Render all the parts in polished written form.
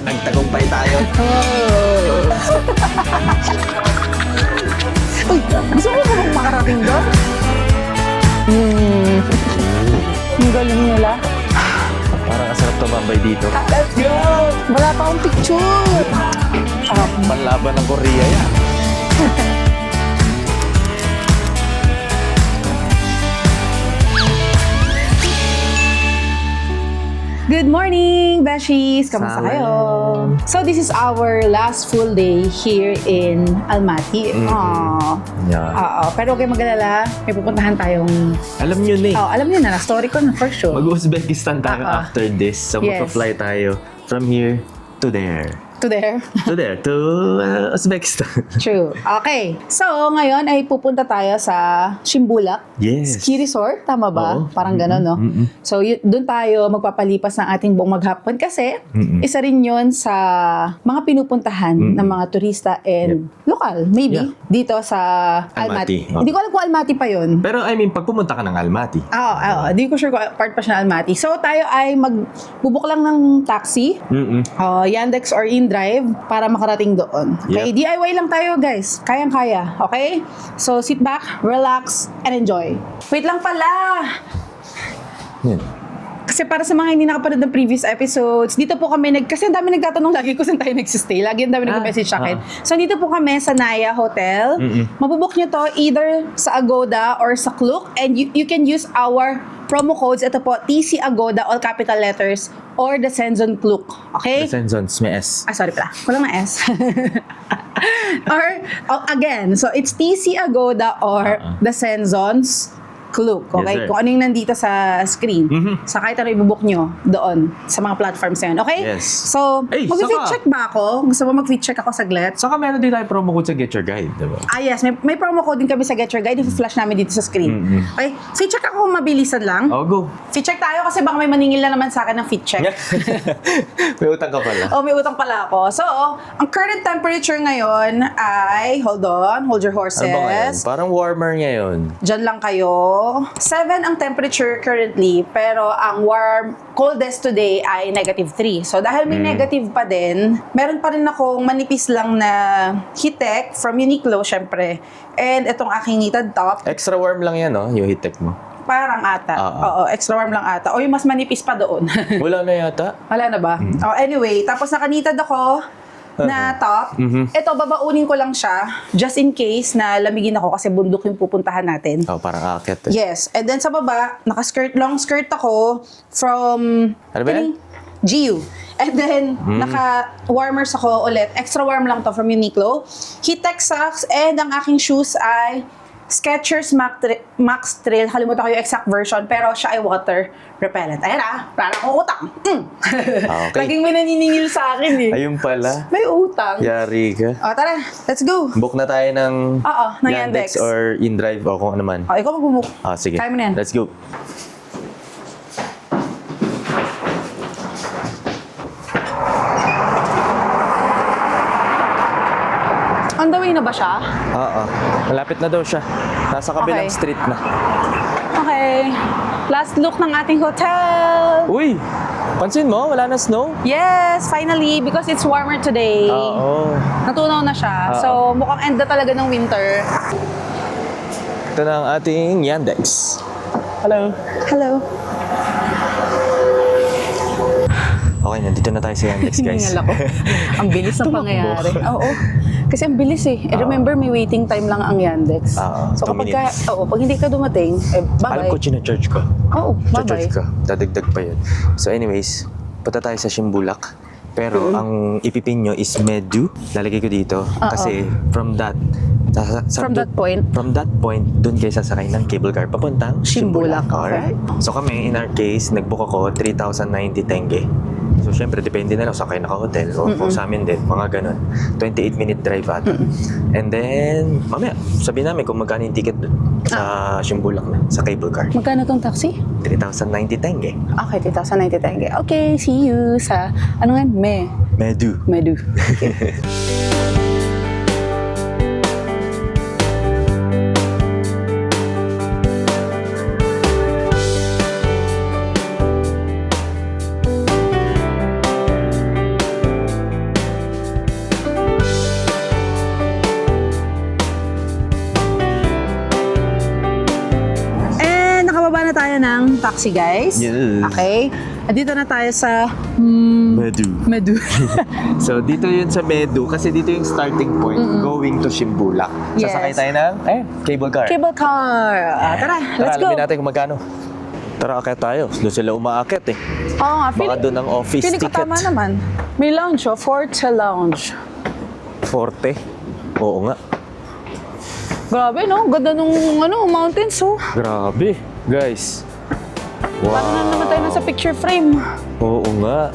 Nagtagumpay tayo. Uy, gusto mo bang makarating doon? Ang galing nila. Parang kasarap tumambay dito. Let's go! Wala pa akong picture. Panlaban ng Korea yan. Good morning, Beshies! Kamusta Salam. kayo? So, this is our last full day here in Almaty. Aww. Yeah. Oo, pero huwag kayong mag-alala. May pupuntahan tayong... Alam nyo na eh. Oh, alam niyo na, na-story ko na for sure. Mag-Uzbekistan tayo Oo. after this. So, Yes. magpa-fly tayo from here to there. To there. To there, to Uzbekistan. True. Okay. So, ngayon ay pupunta tayo sa Shimbulak Yes. Ski Resort. Tama ba? Oo. Parang gano'n, no? So, doon tayo magpapalipas ng ating buong maghapon kasi isa rin yun sa mga pinupuntahan ng mga turista and lokal, maybe, Yeah. dito sa Almaty. Almaty. Oh. Hindi ko alam kung Almaty pa yun. Pero I mean, pag pumunta ka ng Almaty, Oo, hindi ko sure kung part pa siya ng Almaty. So, tayo ay magbubuk lang ng taxi, Yandex or InDrive para makarating doon. Okay, Yep. DIY lang tayo guys. Kayang-kaya. Okay? So, sit back, relax, and enjoy. Wait lang pala! yun. Kasi para sa mga hindi nakapanood ng previous episodes, dito po kami kasi ang dami nagtatanong lagi kung saan tayo nagsistay. Lagi ang dami nag-message sa akin. So, dito po kami sa Naya Hotel. Mabubuk nyo to either sa Agoda or sa Klook. And you can use our promo codes. Ito po, TC Agoda, all capital letters, or the Senzon Klook. Okay? The Senzons, may S. Sorry pala. Kulang na S. Or, again, so it's TC Agoda or the Senzon's Klook. Okay? Yes, sir. Kung ano yung nandito sa screen. Sa kahit ano ibubuk nyo doon sa mga platforms na yun. Okay? Yes. So, Ay, mag-fit saka- check ba ako? Gusto mo mag-fit check ako saglit? Saka meron din tayo promo code sa Get Your Guide, diba? Yes. May promo code din kami sa Get Your Guide. I-flash namin dito sa screen. Okay? Fit check ako mabilisan lang. Oh, go. Fit check tayo kasi baka may maningil na naman sa akin ng fit check. May utang ka pala. Oh, may utang pala ako. So, ang current temperature ngayon ay, hold your horses. Ano ba ngayon? Parang warmer ngayon. Diyan lang kayo. 7 ang temperature currently, pero ang coldest today ay -3. So, dahil may negative pa din, meron pa rin akong manipis lang na heattech from Uniqlo, syempre. And itong aking knitted top, Extra warm lang yan, no? Yung heat-tech mo. parang ata. Oo. Oo, extra warm lang ata. O yung mas manipis pa doon. Wala na yata. Wala na ba? Oh, anyway, tapos nakanitad ako na top. Ito, babaunin ko lang siya just in case na lamigin ako kasi bundok yung pupuntahan natin. Oh, parang akit. Yes. And then sa baba, long skirt ako from Ano ba yan? GU. And then, naka-warmers ako ulit. Extra warm lang to from Uniqlo. Heattech socks and ang aking shoes ay Skechers Max Trail. Kalimutan ko yung exact version, pero siya ay water repellent. Ayan para akong utang. Okay. Laging may naniningil sa akin eh. Ayun pala. May utang. Yari ka. O, tara, let's go. Book na tayo ng ng Yandex. or InDrive o kung ano man. O, ikaw magbubuk. Sige. Kaya mo na yan. Let's go. On the way na ba siya? Oo. Malapit na daw siya. Nasa kabilang Okay. street na. Okay. Last look ng ating hotel. Uy! Pansin mo? Wala na snow? Yes, finally, because it's warmer today. Oo. Natunaw na siya. Oo. So, mukhang end na talaga ng winter. Ito na ang ating Yandex. Hello. Hello. Okay, nandito na tayo sa Yandex, guys. Hiningal ako. Ang bilis ng pangyayari. Oo. Kasi ang bilis eh. I remember may waiting time lang ang Yandex. Oo, So 2 kapag minutes. pag hindi ka dumating, Alam bye-bye. ko, china-charge ko. Oo, bye-bye. China-charge ko. Dadagdag pa yun. So anyways, punta tayo sa Shimbulak. Pero ang ipipin nyo is Medu. Lalagay ko dito. Kasi from that From that point, doon kayo sasakay ng cable car papuntang Shimbulak. Alright? Okay. So kami, in our case, nagbook ako 3,090 tenge. So syempre, depende na lang sa kayo naka-hotel o kung sa amin din, mga ganun. 28-minute drive ata. And then, mamaya, sabihin namin kung magkano yung ticket doon sa Shimbulak na, sa cable car. Magkano tong taxi? 3,090 tenge. Okay, 2,090 tenge. Okay, see you sa, ano nga, Medu. Medu. Okay. ng taxi, guys. Yes. Okay. Andito na tayo sa Medu. So, dito yun sa Medu kasi dito yung starting point going to Shimbulak. Yes. Sasakay tayo ng cable car. Cable car. Tara, let's go. Alamin natin kung magkano. Tara, akit tayo. Doon sila umaakit eh. Oo nga, Baka doon ang office feeling ko ticket. tama naman. May lounge, Forte Lounge. Forte. Oo nga. Grabe, no? Ganda nung mountains, oh. Grabe. Guys. Wow. Paano na naman tayo nasa picture frame? Oo nga.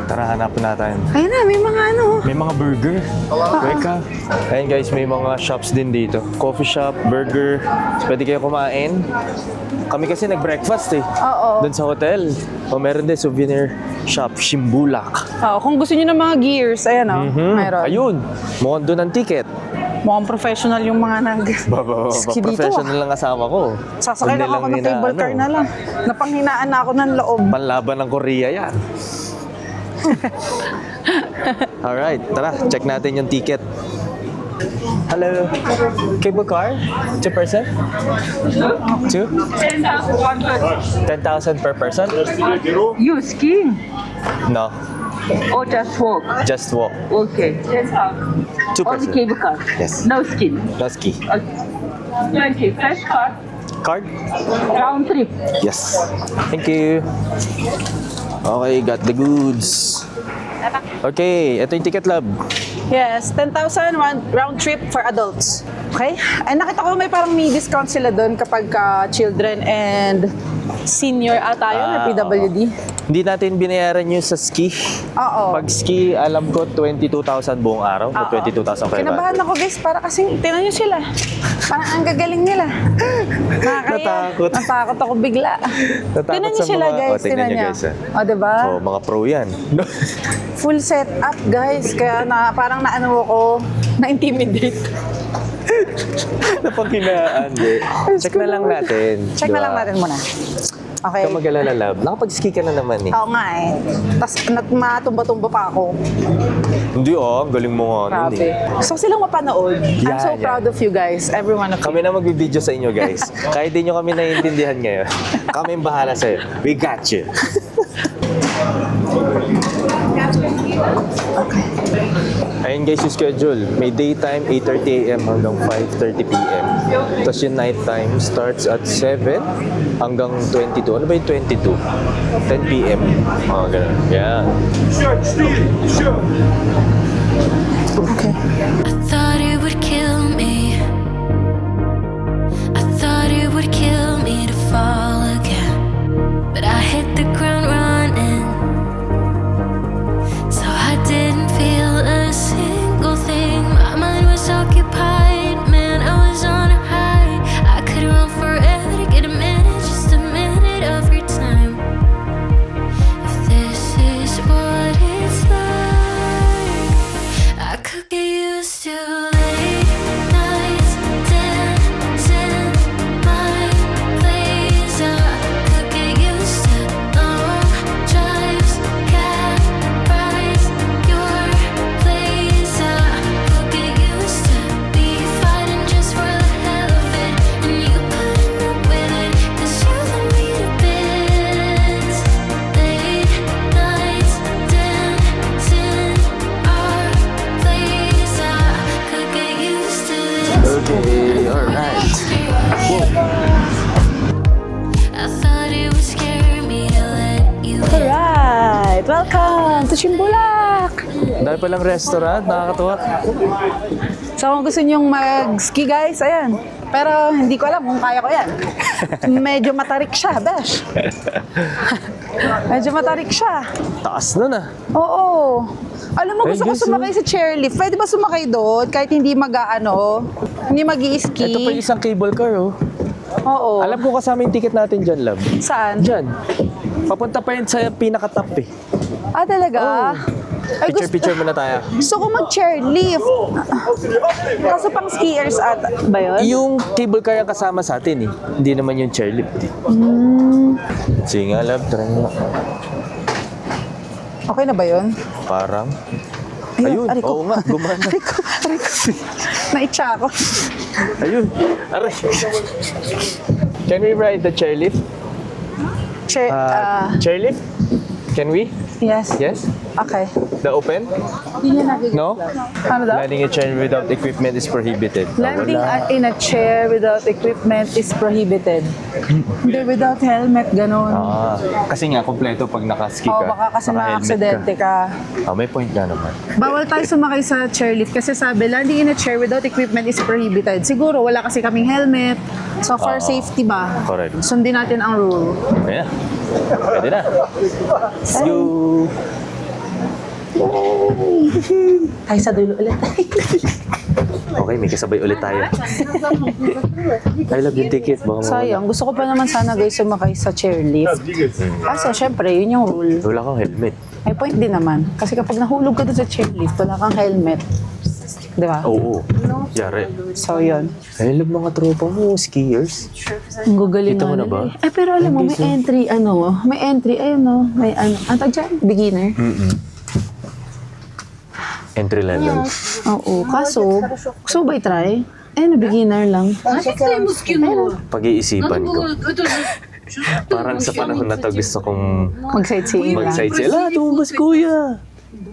Tara, hanapin natin. Ayun na, may mga May mga burger. Weka. Ayun guys, may mga shops din dito. Coffee shop, burger. Pwede kayo kumain. Kami kasi nag-breakfast eh. Oo. Doon sa hotel. O meron din souvenir shop, Shimbulak. Kung gusto niyo ng mga gears, ayan, oh. Mayroon. Ayun, mukhang doon ang ticket. Mukhang professional yung mga ski dito, Professional lang kasama ko. Sasakay Hindi lang ako ng lang cable car na lang. Napanghinaan na ako ng loob. Panlaban ng Korea yan. Alright, tara, check natin yung ticket. Hello, cable car? 2 person? 2? 10,000 per person? You skiing No, or just walk? just walk. Okay. 2 On the person. cable car. Yes. No skiing. No ski. Okay. 20. Fresh car. Card? Round trip. Yes. Thank you. Okay, got the goods. Okay, ito yung ticket lab. Yes, 10,000 round trip for adults. Okay? Ay, nakita ko may parang may discount sila doon kapag children and senior ata yun or PWD. Hindi natin binayaran yung sa ski. Oo. Pag ski, alam ko 22,000 buong araw o 22,500. Kinabahan ako guys, para kasing, tinan nyo sila. Parang ang gagaling nila. Natakot. Natakot ako bigla. Natakot Tinan nyo sa sila mga- guys, tingnan tinan nyo, nyo. guys, O, diba? Oh, mga pro yan. Full setup guys, kaya parang naano ako, na-intimidate. Napanghinaan, Check na lang natin. Check na lang natin muna. Okay. Ikaw mag-alala, love. Nakapag-ski ka na naman eh. Oo nga eh. Tapos matumba-tumba pa ako. Hindi ang galing mo nga nun Grabe. eh. So silang mapanood. I'm Yeah, so yeah. proud of you guys. Every one of you. Kami na magbibideo sa inyo, guys. Kahit di nyo kami naiintindihan ngayon. Kami ang bahala sa'yo. We got you. Ayun guys yung schedule. May daytime 8:30 a.m. hanggang 5:30 p.m. Tapos yung nighttime starts at 7 hanggang 22. Ano ba yung 22? 10 p.m. Mga ganun. Yeah. I thought it would kill me. I thought it would kill me to fall again. But I hit the ground running. So I didn't feel a single thing. My mind was occupied. Man, I was on a high. I could run forever to get a minute, just a minute of your time. If this is what it's like, I could get used to late nights dancing my place. I could get used to long drives, cab rides, your place. I could get used to be fighting just for the hell of it, and you putting up with it, 'cause you let me to bits. Late nights dancing our place. I could get used to this. Okay, alright. I thought it would scare me to let you in. Alright! Welcome to Shimbulak! Dahil palang restaurant, nakakatuwa. So kung gusto nyong mag-ski guys, ayan. Pero hindi ko alam kung kaya ko yan. Medyo matarik siya, besh. Medyo matarik siya. Taas nun ah. Oo. Alam mo, Ay, gusto ko guys, sumakay sa chairlift. Pwede ba sumakay doon kahit hindi hindi mag-i-ski? Ito pa yung isang cable car oh. Oo. Alam ko kasama yung ticket natin dyan, love. Saan? Dyan. Papunta pa yun sa pinaka-top eh. Ah, talaga? Ay, Picture muna tayo. gusto ko mag-chairlift. Kaso pang skiers ba yun? Yung cable car ang kasama sa atin eh. Hindi naman yung chairlift eh. Sige nga, love. Try mo. Okay na ba yun? Parang. Ayun, Ayun. aray ko. Oo nga, gumana. Naitsa ako. Ayun. Aray. Can we ride the chairlift? Chairlift? Can we? Yes. Yes? Okay. The open? No? Ano daw? Landing a chair without equipment is prohibited. Landing in a chair without equipment is prohibited. Hindi, without helmet, ganun. Kasi nga, kompleto pag nakaski ka. Oo, baka kasi naka-helmet ma-aksidente ka. May point ka naman. Bawal tayo sumakay sa chairlift kasi sabi, landing in a chair without equipment is prohibited. Siguro, wala kasi kaming helmet. So, for safety ba? Correct. Sundin natin ang rule. Ayan. Pwede na. Let's go. Tayo sa dulo ulit. Okay, may kasabay ulit tayo. I love yung ticket. Baka mawala. Sayang, gusto ko pa naman sana guys sumakay sa chairlift. Kaso, syempre, yun yung rule. Wala kang helmet. May point din naman. Kasi kapag nahulog ka doon sa chairlift, wala kang helmet. Di ba? Oo. Yari. So, yun. I love mga tropa mo, skiers. Ang gagaling Kita mo na nila ba? eh. Pero alam mo, may entry, ayun no, may ano, ang tawag dyan? Beginner. Entry level. Oo, kaso, gusto ba i-try? Beginner lang. Pag-iisipan ko. Parang sa panahon na to gusto kong Mag-sightseeing lang. mag-sightsee. Ala, tumabas kuya!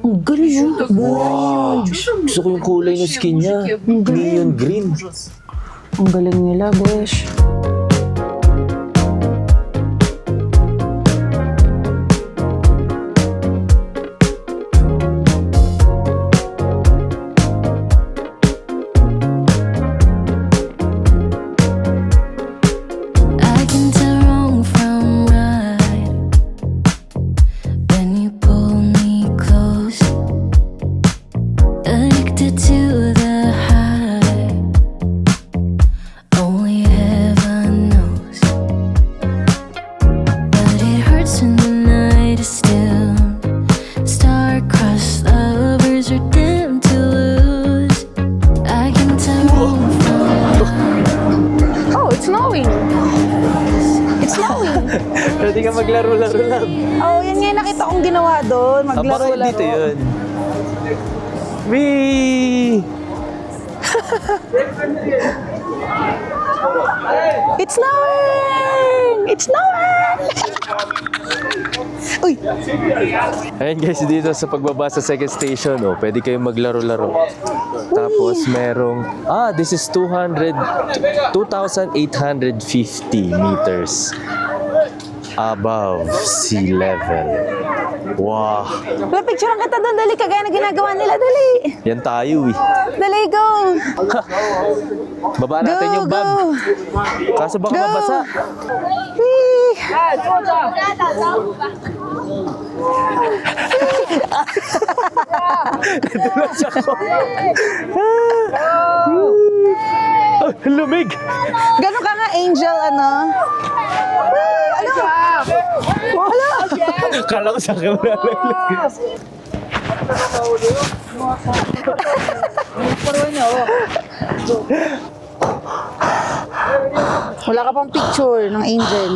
Ang galing mo. Wow! Gusto ko yung kulay ng skin niya. Neon green. Ang galing nila, besh. I can tell wrong from right when you pull me close. Addicted to the high, only heaven knows. But it hurts when the night is still. Star-crossed lovers are damned to lose. I can tell wrong from Oh, it's snowing. It's snowing. Pwede ka maglaro-laro lang. Oh, yan nga yung nakita kong ginawa doon. Baka Maglaro-laro. dito yun. Wee! It's snowing! It's snowing! Uy! Ayan guys, dito sa pagbaba sa second station, pwede kayong maglaro-laro. Tapos merong, this is 2,850 meters above sea level. Wow! Wala, picture kita doon. Dali, kagaya na ginagawa nila. Dali! Yan tayo Dali, go! Baba natin Go, yung bag. go! Kaso baka Go! mabasa. Whee! Nadulas ako. Lumig! Gano'n ka nga, Angel, ano? Ano? Wala! Kala ko sa akin malalaglag. Wala ka pang picture ng Angel.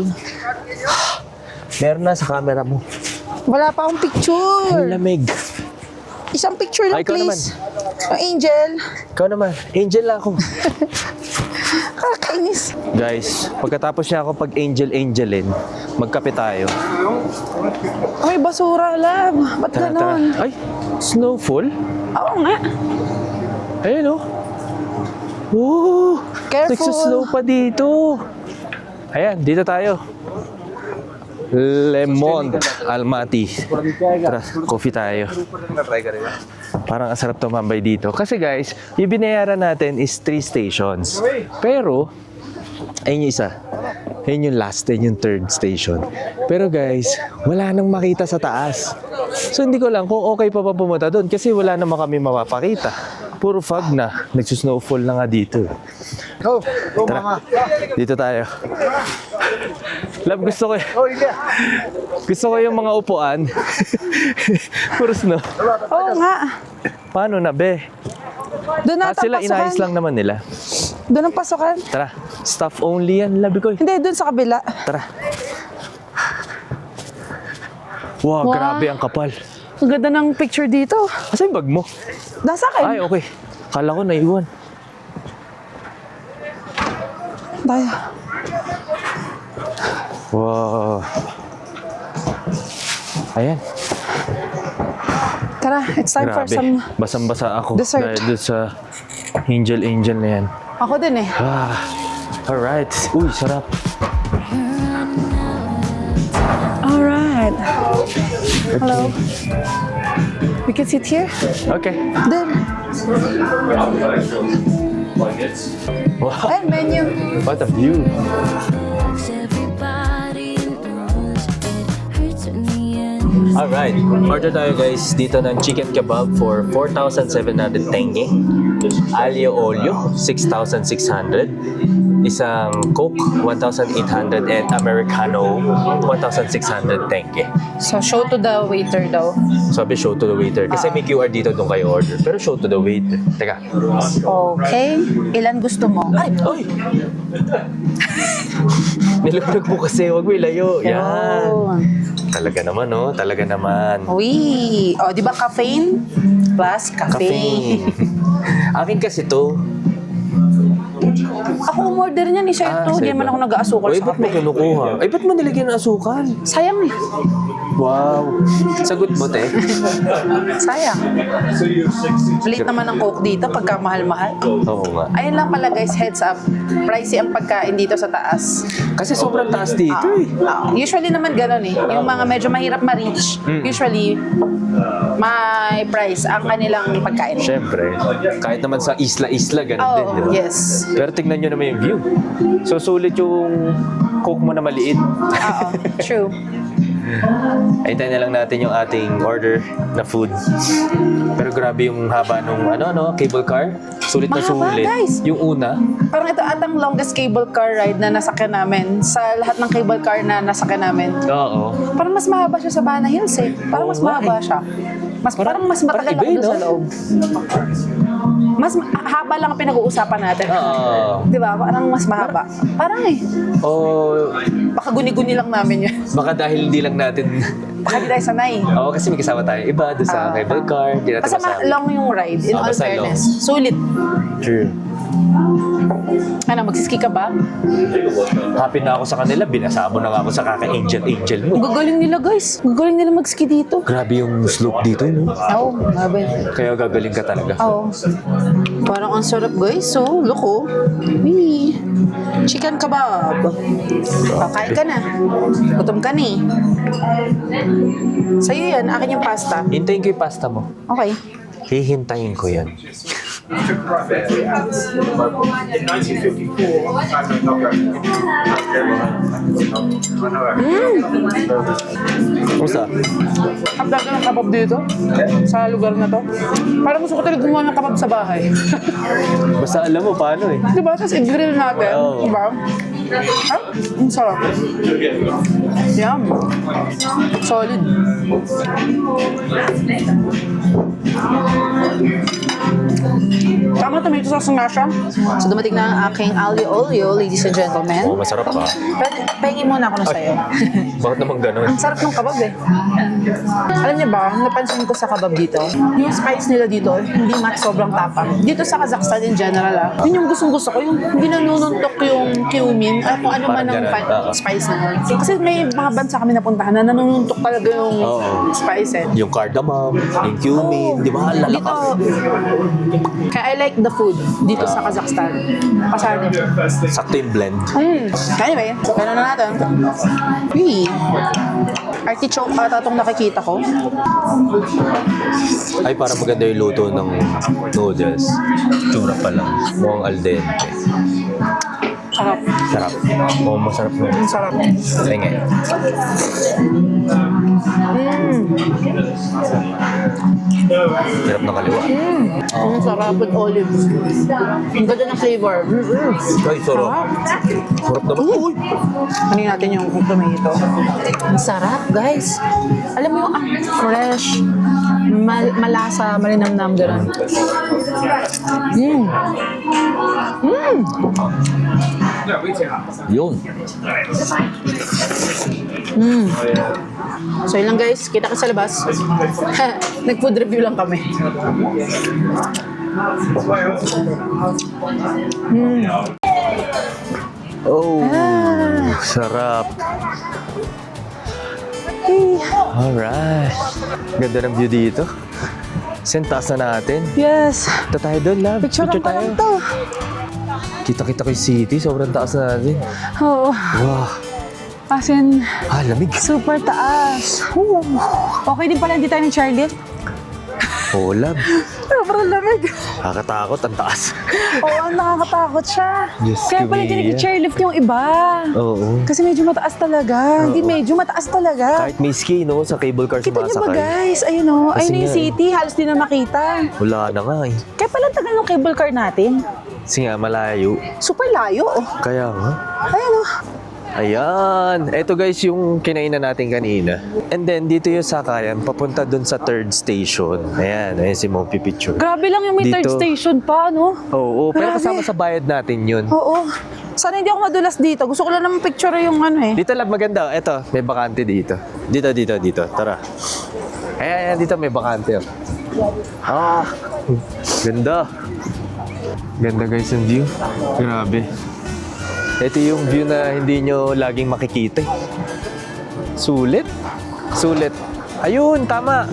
Meron na sa camera mo. Wala pa akong picture. Lamig. Isang picture lang, Ikaw please. Ng Angel. Ikaw naman. Angel lang ako. Kakainis. Guys, pagkatapos niya ako pag-angel-angelin, magkape tayo. Ay, basura, lab. Ba't Tara, ganon? tara. Ay, snowfall? Oo nga. Ayun, oh. Woo! Careful. Nagsusnow pa dito. Ayan, dito tayo. Lemont, Almaty. Tara, coffee tayo. Parang ang sarap tumambay dito. Kasi guys, yung binayaran natin is 3 stations. Pero, ayun yung isa. Ayun yung last, ayun yung third station. Pero guys, wala nang makita sa taas. So hindi ko lang kung okay pa ba pumunta doon kasi wala naman kami mapapakita. Puro fog na. Nagsusnowfall na nga dito. Tara, dito tayo. Love, gusto ko yung mga upuan. Puro snow. Oo nga. Paano na, be? Doon na Sila inayos lang naman nila. Doon ang pasukan. Tara, staff only yan, labi ko. Hindi, doon sa kabila. Tara. Wow, Wow. grabe ang kapal. Ang ganda ng picture dito. Asa yung bag mo? Nasa akin. Ay, okay. Kala ko naiwan. Tayo. Wow. Ayan. Tara, it's time for Grabe. some... Basang-basa ako dessert. dahil doon sa Angel na yan. Ako din eh. Ah, alright. Uy, sarap. Alright. Hello. We can sit here? Okay. Then, Wow. ayan, menu. What a view. Everybody knows it hurts in the end. Alright. Order tayo guys dito ng chicken kebab for 4,700 tenge. Alio olio, 6,600. Isang Coke, 1,800. And Americano, 1,600 tenge. So, show to the waiter daw. Sabi show to the waiter. Kasi may QR dito doon kayo order. Pero show to the waiter. Teka. Okay. Ilan gusto mo? Ay, Ay! Nilunod mo kasi. Huwag mo ilayo. Yan. Talaga naman, no? Talaga naman. Uy. O, di ba caffeine? Plus caffeine. Akin kasi to. Ako umorder niyan, isa ito. Hindi naman ako nag-aasukal Uy, sa ba't mo kape. kinukuha? Ay, ba't mo nilagyan ng asukal? Sayang eh. Wow. Sagot mo, te. Sayang. Late naman ang Coke dito pagka mahal-mahal. Oo nga. Ayun lang pala guys, heads up. Pricey ang pagkain dito sa taas. Kasi sobrang taas dito eh. Usually naman ganun eh. Yung mga medyo mahirap ma-reach, usually may price ang kanilang pagkain. Siyempre. Kahit naman sa isla-isla, ganun din, di Oh, ba? yes. Pero tignan nyo naman yung view. So, sulit yung Coke mo na maliit. Oo, true. Ayun na lang natin yung ating order na food. Pero grabe yung haba nung cable car. Sulit na Mahaba, sulit. guys. Yung una, Parang ito atang longest cable car ride na nasakyan namin sa lahat ng cable car na nasakyan namin. oo. Parang mas mahaba siya sa Bana Hills eh. Parang mas Oo nga mahaba eh. siya. Parang mas matagal parang ako iba, doon sa no? loob. Mas haba lang ang pinag-uusapan natin. Oo. Di ba? Parang mas mahaba. Parang eh. O Baka guni-guni lang namin yun. baka dahil hindi lang natin... Baka di tayo sanay. Oo, kasi may kasama tayo iba doon sa cable car. Hindi natin Basta masama. long yung ride, in all basta fairness. Sulit. True. Ano, magsiski ka ba? Happy na ako sa kanila. Binasa mo na nga ako sa kaka-angel mo. Gagaling nila guys. Gagaling nila magski dito. Grabe yung slope dito, no? Oo, grabe. Kaya gagaling ka talaga. Oo. Parang ang sarap guys. So, look oh. Wee. Chicken kebab. Kain ka na. Gutom ka ni. Sa'yo yan. Akin yung pasta. Hintayin ko yung pasta mo. Okay. Hihintayin ko yan. In 1954, Kumusta? Ang daga ng kabab dito. Sa lugar na to. Parang gusto ko talaga gumawa ng kabab sa bahay. Basta alam mo paano eh. Diba? Tapos i-grill natin. Oo. Diba? Ah, ang sarap. Yum. Solid. Tama tomato sauce nga siya. So dumating na ang aking alio olio, ladies and gentlemen. Oo, masarap pa. Pahingin muna ako na sa'yo. Bakit naman ganun? Ang sarap ng kabab eh. Alam niyo ba, napansin ko sa kabab dito, yung spice nila dito, hindi mat sobrang tapang. Dito sa Kazakhstan in general yun yung gustong-gusto ko, yung ginanununtok yung cumin, kung ano man ang Parang ganun, oo. spice na. Kasi may mga bansa kami napuntahan na nanununtok talaga yung Oo. spice eh. Yung cardamom, yung cumin, di ba? Ang Dito, lalakas. kaya I like the food dito sa Kazakhstan. Pasado. Sakto yung blend. Anyway, gano'n na natin. Uy. Artichoke ata itong nakikita ko. Ay, parang maganda yung luto ng noodles. Tsura pa lang. Mukhang al dente. Sarap. Sarap. Oo, masarap na. Ang sarap. Tingin. Sarap ng kaliwa. Ang sarap with olives. Ang ganda ng flavor. Ay, sarap. Sarap naman. Uy! Hanin natin yung tomato. Ang sarap, guys. Alam mo yung fresh, malasa, malinamnam, gano'n. Yun. So yun lang guys, kita ka sa labas. Nag-food review lang kami. Oh, sarap. Alright. Ganda ng view dito. Taas na natin. Yes. Ito tayo doon, love. Picture pa lang to. Kita-kita ko yung city. Sobrang taas na natin. Oo. Wow. As in, Lamig. super taas. Okay din pala, hindi tayo ng chairlift. Oh, love. Sobrang lamig. Nakakatakot. Ang taas. Oo, nakakatakot siya. Diyos Kaya ko, pala hindi Mia. nag-chairlift yung iba. Oo. Kasi medyo mataas talaga. Hindi medyo mataas talaga. Kahit may ski, no? Sa cable car Kita niyo ba sumasakay. guys? Ayun o. Kasi Ayun na yung nga, city. Halos di na makita. Wala na nga eh. Kaya pala tagal ng cable car natin. Kasi nga, malayo. Super layo. Kaya nga. Ayun o. Ayan. Ito guys yung kinainan natin kanina. And then, dito yung sakayan, papunta dun sa third station. Ayan si Mopi Picture. Grabe lang yung may third Dito. station pa, no? Oo, pero Grabe. kasama sa bayad natin yun. Oo. Sana hindi ako madulas dito. Gusto ko lang naman picture yung ano eh. Dito lang maganda. Ito, may bakante dito. Dito. Tara. Ayan, dito may bakante. Ganda. Ganda guys yung view. Grabe. Ito yung view na hindi nyo laging makikita. Sulit. Ayun, tama.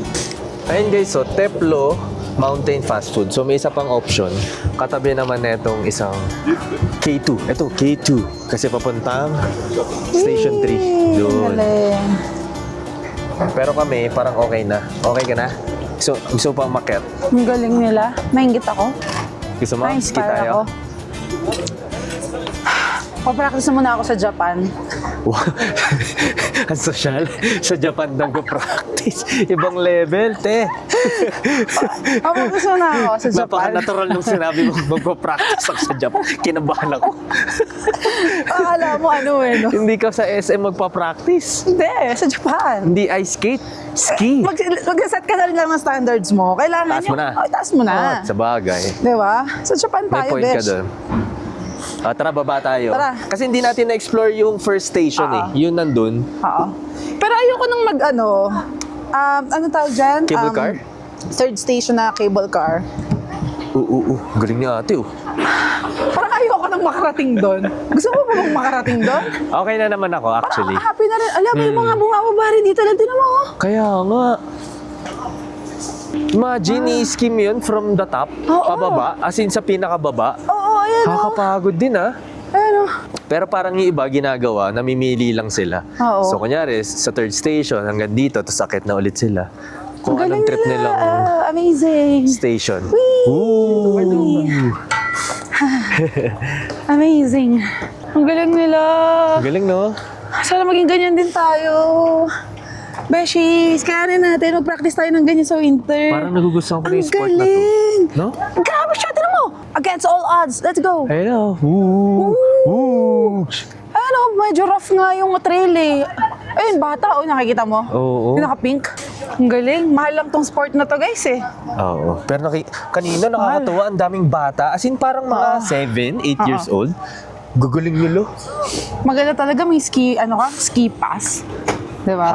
Ayun guys, so Teplo Mountain Fast Food. So may isa pang option. Katabi naman netong isang K2. Ito, K2. Kasi papuntang Station 3. Doon. Galing. Pero kami, parang okay na. Okay ka na? So, gusto pang maket? Ang galing nila. Maingit ako. Gusto mo? Ski Na-inspire tayo? ako. Papractice na muna ako sa Japan. Wow. Ang social. Sa Japan nag-practice. Ibang level, te. Papractice muna ako sa Japan. Napaka-natural nung sinabi mo mag-practice ako sa Japan. Kinabahan ako. Akala mo ano eh, no? Hindi ka sa SM magpa-practice. Hindi, sa Japan. Hindi ice skate. Ski. Mag-set ka na rin lang ng standards mo. Kailangan Taas mo na. Taas mo na. Sa bagay. Di ba? Sa Japan May tayo, point ka besh. doon. Tara, baba tayo. Tara. Kasi hindi natin na-explore yung first station Yun nandun. Oo. Pero ayoko nang ano tawag dyan? Cable car? Third station na cable car. Galing ni ate, Parang ayoko nang makarating doon. Gusto mo ba bang makarating doon? Okay na naman ako, actually. Happy na rin. Alam mo yung mga bumababa rin dito lang. Tinan mo, oh. Kaya nga. Imagine, i-skim yun from the top, Oo. pababa, as in sa pinakababa. Oo, ayan, oh. Nakakapagod din, Ayan, oh. Pero parang yung iba ginagawa, namimili lang sila. Oo. So, kunyari, sa third station, hanggang dito, tapos akit na ulit sila. Kung Ang anong galing trip nila. nilang Amazing. station. Whee! Ooh! Amazing. Ang galing nila. Galing, no? Sana maging ganyan din tayo. Beshies, kaya rin natin. Mag-practice tayo ng ganyan sa winter. Parang nagugustuhan ko na Ang yung sport na to. galing. No? Grabe siya, tinan mo. Against all odds. Let's go. Hello. Ooh. Ano, medyo rough nga yung trail eh. Ayun, bata, nakikita mo? Oo. Yung naka-pink. Ang galing. Mahal lang tong sport na to, guys eh. Oo. Pero kanina nakakatuwa, ang daming bata. As in parang mga 7, 8 years old. Gagaling nila. Maganda talaga may ski pass. Diba?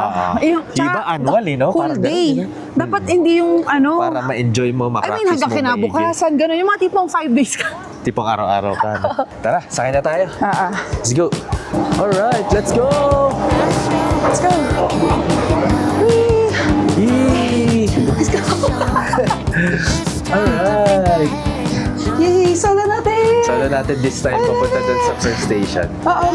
Yung, Iba annual no? Whole Parang day. ganun, Dapat hindi yung Para ma-enjoy mo, I ma-practice mean, hanggang mo maigi. kinabukasan, gano'n. Yung mga tipong 5 days ka. Tipong araw-araw ka. No? Tara, sakay na tayo. Ah. Let's go. Alright, let's go! Let's go. Whee! Yee! Let's go. Alright! Yay! Solo natin! Solo natin this time papunta dun sa first station. Oo.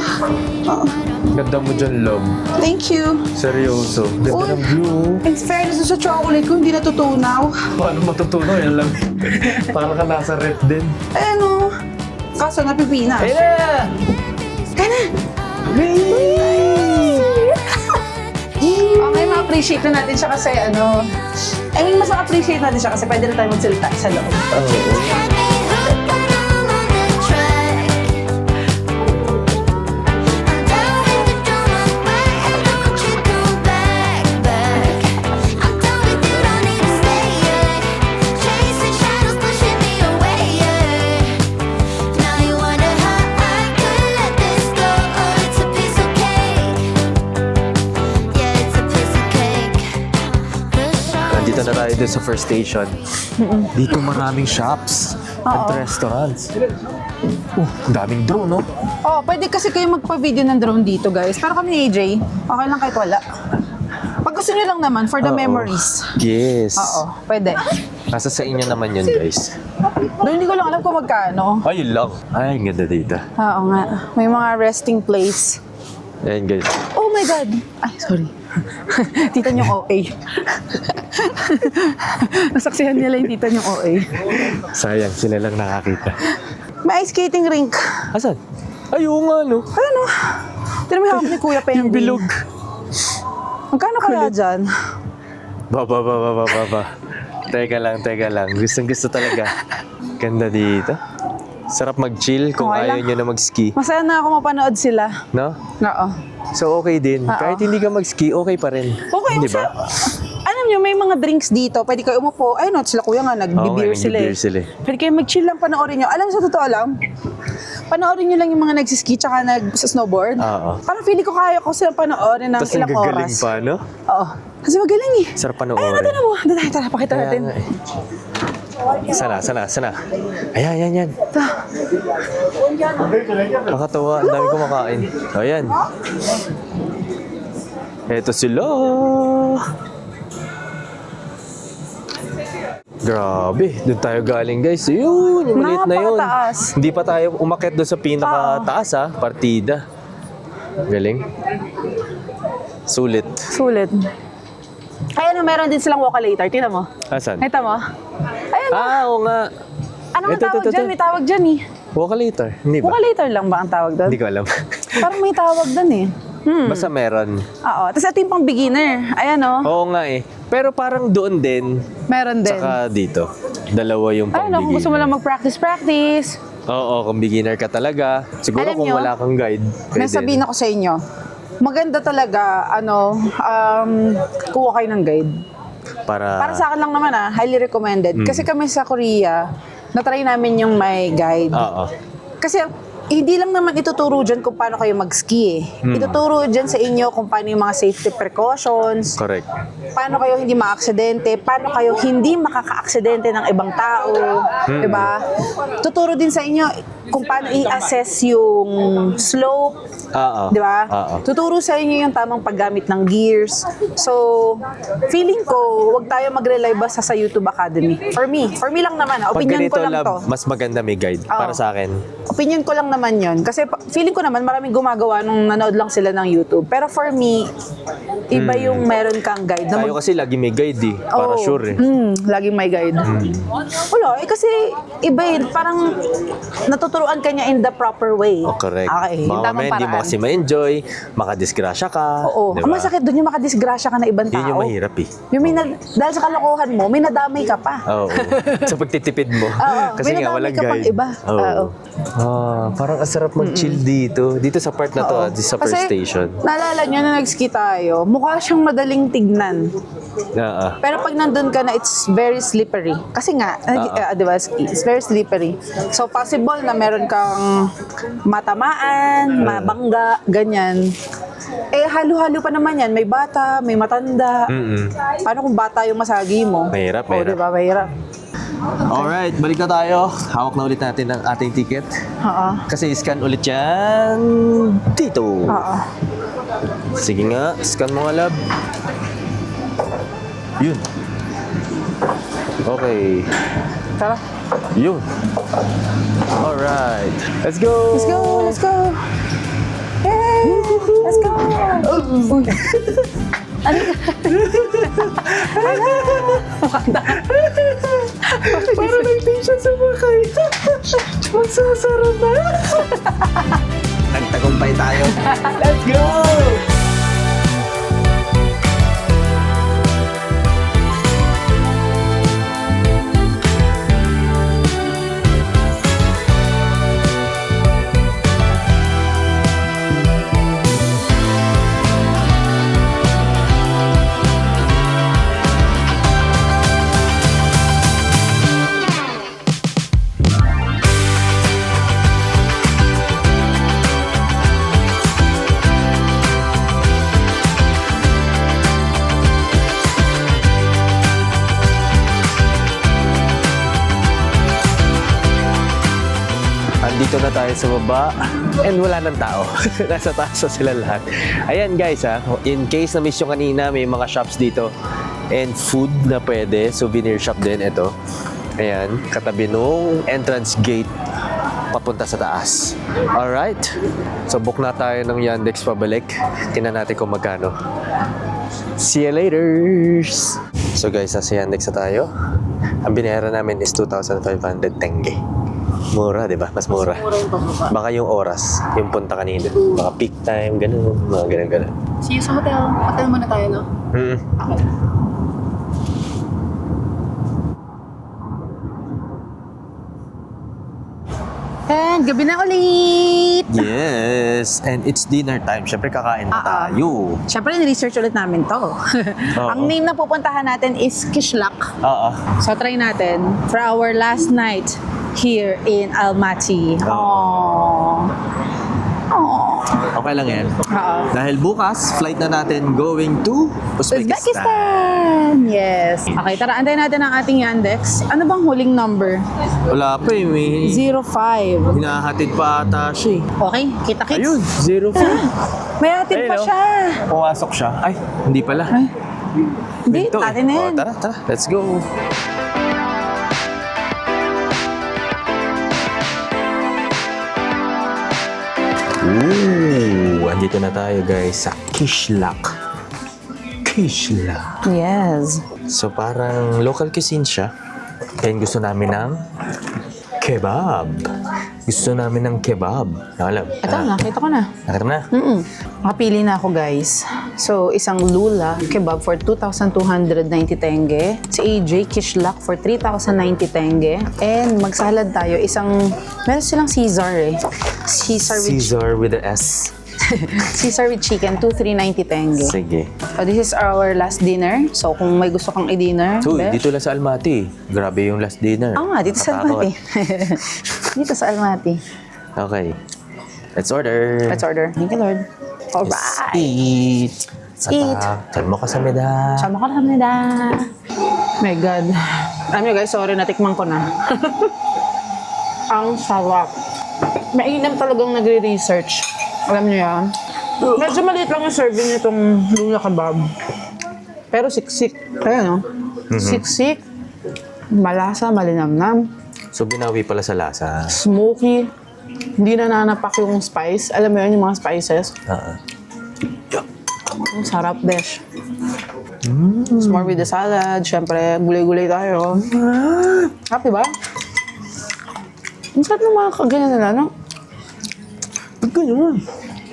Ganda mo dyan, love. Thank you. Seryoso. Ganda ng view. In fairness sa chocolate ko, hindi natutunaw. Paano matutunaw? Yan lang. Parang ka nasa rep din. Ayan o. Kaso napipina. Ayun na! Kaya na! Okay, ma-appreciate na natin siya kasi mas ma-appreciate natin siya kasi pwede na tayo magsalita sa loob. Nandito na tayo dito sa first station. Dito maraming shops at restaurants. Ang daming drone, no? Oh, pwede kasi kayo magpa-video ng drone dito, guys. Pero kami ni AJ, okay lang kahit wala. Pag gusto nyo lang naman, for the Oo. memories. Yes. Oo, pwede. Nasa sa inyo naman yun, guys. Doon hindi ko lang alam kung magkano. Ay, yun lang. Ay, ang ganda dito. Oo nga. May mga resting place. Ayan, guys. Oh my God! Ay, sorry. Tita niyong OA. Nasaksihan nila yung tita niyong OA. Sayang, sila lang nakakita. May ice skating rink. Asan? Ay, oo nga, no? Ano? Tira mo hawak ni Kuya Pendy. Yung bilog. Magkano kaya dyan? Ba. Teka lang. Gustong gusto talaga. Ganda dito. Sarap mag-chill kung Okay ayaw lang. nyo na mag-ski. Masaya na ako mapanood sila. No? Oo. So, okay din. Oo. Kahit hindi ka mag-ski, okay pa rin. Okay, Di ba? Alam niyo, may mga drinks dito. Pwede kayo umupo. Ayun, no, sila kuya nga, nag-beer sila. nag-beer sila eh. Pwede kayo mag-chill lang, panoorin nyo. Alam niyo, sa totoo lang, panoorin nyo lang yung mga nagsiski tsaka nag-snowboard. Oo. Parang feeling ko kaya ko sila panoorin ng Tapos ilang nagagaling oras. pa, no? Oo. Kasi magaling eh. Sarap Ayun, panoorin. natin mo. Tara, pakita Kaya natin. nga eh. Sana. Ayan. Nakatawa, ang dami kumakain. Ayan. Eto sila. Grabe, doon tayo galing guys. Yun, yung maliit na yun. Napakataas. Hindi pa tayo umakyat doon sa pinakataas ha, partida. Galing. Sulit. Sulit. Ayun, meron din silang walk-a-later. Tingnan mo. Asan? Kita mo? Ayun. Oo nga. Ano nga Ito, tawag ito. dyan? May tawag dyan eh. Walk-a-later. Hindi ba? Walk-a-later lang ba ang tawag doon? Hindi ko alam. Parang may tawag doon eh. Basta meron. Oo. Tapos ito yung pang beginner. Ayan o. Oo nga eh. Pero parang doon din, Meron din. saka dito. Dalawa yung pang Ayun o, kung gusto mo lang mag-practice. Oo, kung beginner ka talaga. Siguro Alam kung nyo, wala kang guide, May sabihin ako sa inyo. Maganda talaga, kuha kayo ng guide. Para sa akin lang naman highly recommended. Kasi kami sa Korea, natry namin yung may guide. Oo. Kasi hindi lang naman ituturo dyan kung paano kayo mag-ski eh. Ituturo dyan sa inyo kung paano yung mga safety precautions, Correct. paano kayo hindi ma-aksidente, paano kayo hindi makaka-aksidente ng ibang tao, di ba? Tuturo din sa inyo kung paano i-assess yung slope, Oo. di ba? Oo. Tuturo sa inyo yung tamang paggamit ng gears. So, feeling ko, wag tayo mag-rely basta sa YouTube Academy. For me lang naman. Pag Opinion ganito ko lang lab, to. mas maganda may guide Oo. para sa akin. Opinion ko lang naman yon. Kasi feeling ko naman maraming gumagawa nung nanood lang sila ng YouTube. Pero for me, iba yung meron kang guide. Na Tayo kasi lagi may guide eh. Para Oo. sure eh. Laging may guide. Wala, kasi iba yun. Parang natuturuan ka niya in the proper way. Oh, correct. Okay, yung Baka tamang mamaya hindi mo paraan. kasi ma-enjoy, makadisgrasya ka. Oo. Diba? Ang masakit doon yung makadisgrasya ka na ibang tao. Yun yung mahirap eh. Yung dahil sa kalokohan mo, may nadamay ka pa. Oo. Sa pagtitipid mo. Oo. Kasi May nga nadamay walang ka pang guide. iba. Oo. Parang ang sarap mag-chill dito. Dito sa part na to, Oo. sa first Kasi, station. naalala nyo na nag-ski tayo, mukha siyang madaling tignan. Oo. Pero pag nandun ka na, it's very slippery. Kasi nga, di ba, ski, it's very slippery. So, possible na meron kang matamaan, mabangga, ganyan. Eh, halo-halo pa naman yan. May bata, may matanda. Paano kung bata yung masagi mo? Mahirap, Oo, di ba? Mahirap. Alright, balik na tayo. Hawak na ulit natin ang ating ticket. Oo. Kasi scan ulit yan dito. Oo. Sige nga, scan mo nga, lab. Yun. Okay. Tara. Yun. Alright. Let's go! Let's go! Let's go! Yay! Let's go! Uy. Ano ka? Parang nag-tension sa bakay. Magsasarap na. Nagtagumpay tayo. Let's go! Dito na tayo sa baba. And wala ng tao. Nasa taas na sila lahat. Ayan guys ha. In case na miss yung kanina, may mga shops dito. And food na pwede. Souvenir shop din ito. Ayan. Katabi nung entrance gate papunta sa taas. Alright. So book na tayo ng Yandex pabalik. Tingnan natin kung magkano. See you later! So guys, sa Yandex na tayo. Ang binayaran namin is 2,500 tenge. Mura, di ba? Mas mura. Baka yung oras, yung punta kanina. Baka peak time, ganun. Mga ganun. See you sa hotel. Hotel muna tayo, no? And gabi na ulit! Yes! And it's dinner time. Siyempre, kakain na tayo. Siyempre, research ulit namin to. Ang name na pupuntahan natin is Kishlak. Oo. So, try natin for our last night here in Almaty. Aww. Okay lang yan. Oo. Dahil bukas, flight na natin going to Uzbekistan. Uzbekistan! Yes. Okay, tara, antayin natin ang ating Yandex. Ano bang huling number? Wala pa eh. May 05. hinahatid pa ata siya eh. Okay, kita-kits. Ayun, 05. May atid pa Ayun, oh. siya. Pumasok siya. Ay, hindi pala. Hindi, Ito eh. atin na yan. Tara. Let's go. Ooh, andito na tayo guys sa Kishlak. Yes. So parang local cuisine siya. And gusto namin ng kebab. Alam. Ito, nakita ko na. Nakita mo na? Makapili na ako, guys. So, isang lula kebab for 2,290 tenge. Si AJ Kishlak for 3,090 tenge. And magsalad tayo. Meron silang Caesar eh. Caesar with the S. Caesar with chicken, 2,390 tenge. Sige. So, this is our last dinner. So, kung may gusto kang i-dinner, So, besh. dito lang sa Almaty. Grabe yung last dinner. Oo nga, dito sa Katakot. Almaty. Dito sa Almaty. Okay. Let's order. Let's order. Thank you, Lord. Alright. Eat. Eat. Salmo ka sa meda. Sama ka na nila. My God. Alam niyo guys, sorry, natikman ko na. Ang sarap. Mainam talagang nagre-research. Alam niyo yan? Medyo maliit lang yung serving nitong lula kebab. Pero siksik. Ayan, no? Siksik. Malasa, malinamnam. So, binawi pala sa lasa. Smoky. Hindi na nanapak yung spice. Alam mo yun, yung mga spices. Ang sarap, besh. It's more with the salad. Siyempre, gulay-gulay tayo. Happy ba? Ang sarap ng mga kaganyan nila, no? Ba't ganyan?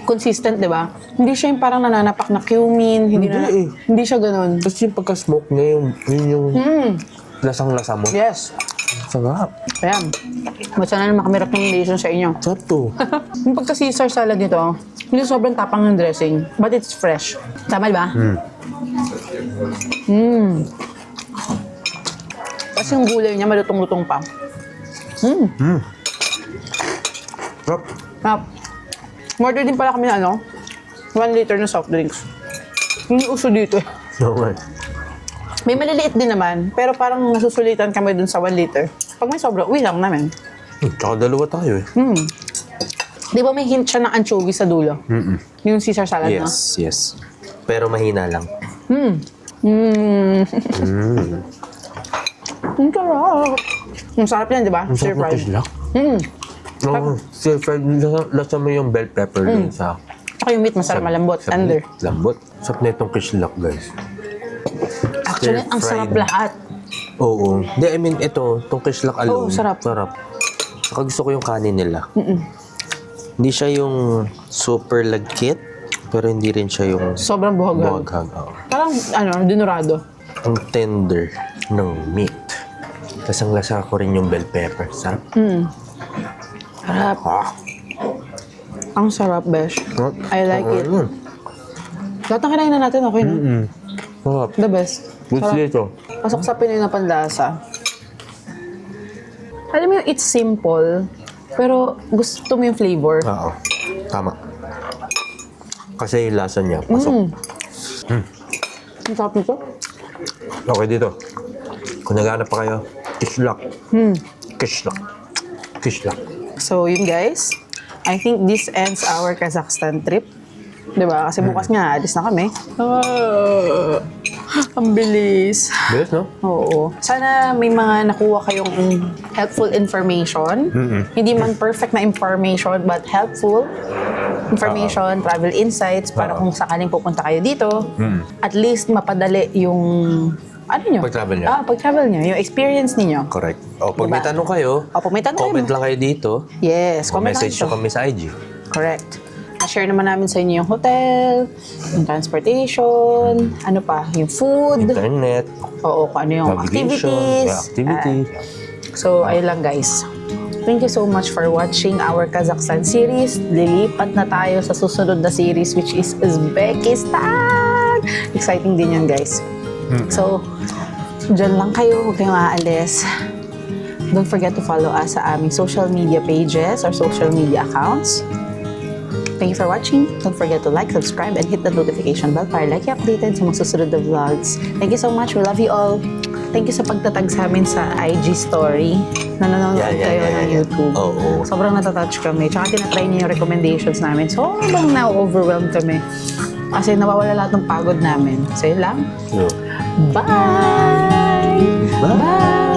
Consistent, di ba? Hindi siya yung parang nananapak na cumin. Hindi siya ganun. Tapos yung pagka-smoke niya, yung lasang-lasa mo. Yes. Sarap. Ayan. Basta na naman kami recommendation sa inyo. Sarap to. Yung pagka-Caesar salad nito, hindi sobrang tapang ng dressing, but it's fresh. Tama, di ba? Kasi yung gulay niya, malutong-lutong pa. Sarap. Order din pala kami na 1 liter na soft drinks. Hindi uso dito. Okay. May maliliit din naman, pero parang nasusulitan kami dun sa 1 liter. Pag may sobra, uwi lang namin. Tsaka dalawa tayo eh. Di ba may hint siya ng anchovy sa dulo? Yung Caesar salad na? Yes. Pero mahina lang. Ang sarap. Ang sarap yan, di ba? Ang Stir sarap na fried. kislak. Oo. Stir fried. Lasa mo yung bell pepper dun sa... Tsaka yung meat, masarap malambot. sa Tender. meat. Lambot. Sarap na itong kislak, guys. Actually, ang sarap Stir-fried. lahat. Oo. Hindi, I mean, ito, itong kislak alone. Oo, sarap. Saka gusto ko yung kanin nila. Hindi siya yung super lagkit, pero hindi rin siya yung Sobrang buhaghag. buhaghag. Oo. Parang, dinurado. Ang tender ng meat. Tapos ang lasa ko rin yung bell pepper. Sarap. Sarap. Ang sarap, besh. I like it. Lahat ng kinain na natin, okay na? Sarap. The best. Good Sarap. dito. Pasok sa Pinoy na panlasa. Alam mo yung it's simple, pero gusto mo yung flavor. Oo. Tama. Kasi yung lasa niya, pasok. Ang sarap nito. Okay dito. Kung naghanap pa kayo, kislak. Kislak. So, yun guys. I think this ends our Kazakhstan trip. Diba? Kasi bukas nga, alis na kami. Ang bilis. Bilis, no? Oo. Sana may mga nakuha kayong helpful information. Hindi man perfect na information, but helpful information, travel insights, para kung sakaling pupunta kayo dito, at least mapadali yung ano nyo? Pag-travel nyo. Pag-travel nyo. Yung experience ninyo. Correct. O, pag may Diba? tanong kayo, Pag may tanong comment kayo. lang kayo dito. Yes, O comment message lang nyo kami sa IG. Correct. share naman namin sa inyo yung hotel, yung transportation, ano pa, yung food. Internet. Oo, kung ano yung navigation, activities. activity. So, ayun lang guys. Thank you so much for watching our Kazakhstan series. Lilipat na tayo sa susunod na series which is Uzbekistan. Exciting din yan guys. So, dyan lang kayo. Huwag kayong aalis. Don't forget to follow us sa aming social media pages or social media accounts. Thank you for watching. Don't forget to like, subscribe, and hit the notification bell para like updated sa mga susunod na vlogs. Thank you so much. We love you all. Thank you sa pagtatag sa amin sa IG story. Nanonood kayo ng YouTube. Oo. Sobrang natatouch kami. Tsaka tinatry niyo yung recommendations namin. Sobrang na-overwhelmed kami. Kasi nawawala lahat ng pagod namin. So yun lang. Yeah. Bye! Bye! Bye!